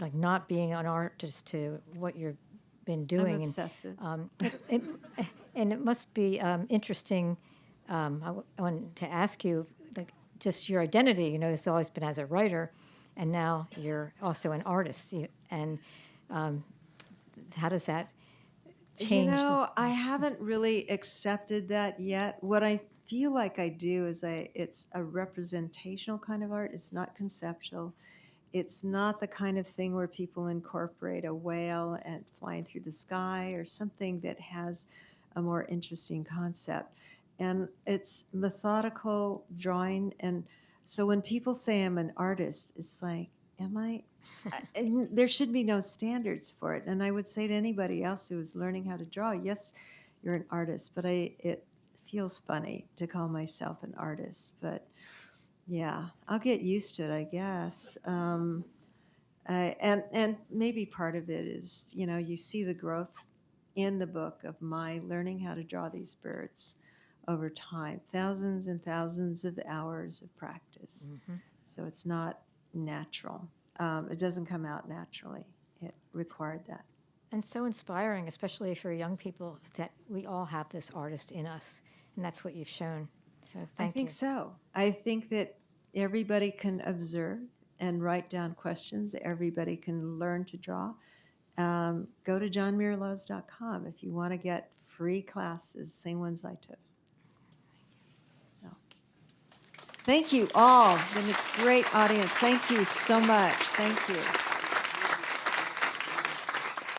like not being an artist to what you've been doing. I'm obsessive. And it must be interesting. I want to ask you, like, just your identity. You know, it's always been as a writer, and now you're also an artist. And how does that change? You know, I haven't really accepted that yet. What I feel like I do is it's a representational kind of art. It's not conceptual. It's not the kind of thing where people incorporate a whale and flying through the sky or something that has a more interesting concept. And it's methodical drawing. And so when people say I'm an artist, it's like, am I? And there should be no standards for it. And I would say to anybody else who is learning how to draw, yes, you're an artist, but it feels funny to call myself an artist. But yeah, I'll get used to it, I guess. And maybe part of it is, you know, you see the growth in the book of my learning how to draw these birds over time, thousands and thousands of hours of practice. Mm-hmm. So it's not natural. It doesn't come out naturally. It required that. And so inspiring, especially for young people, that we all have this artist in us, and that's what you've shown. So thank you. I think so. I think that everybody can observe and write down questions. Everybody can learn to draw. Go to johnmuirlaws.com if you want to get free classes, same ones I took. So, thank you all. It's been a great audience. Thank you so much. Thank you.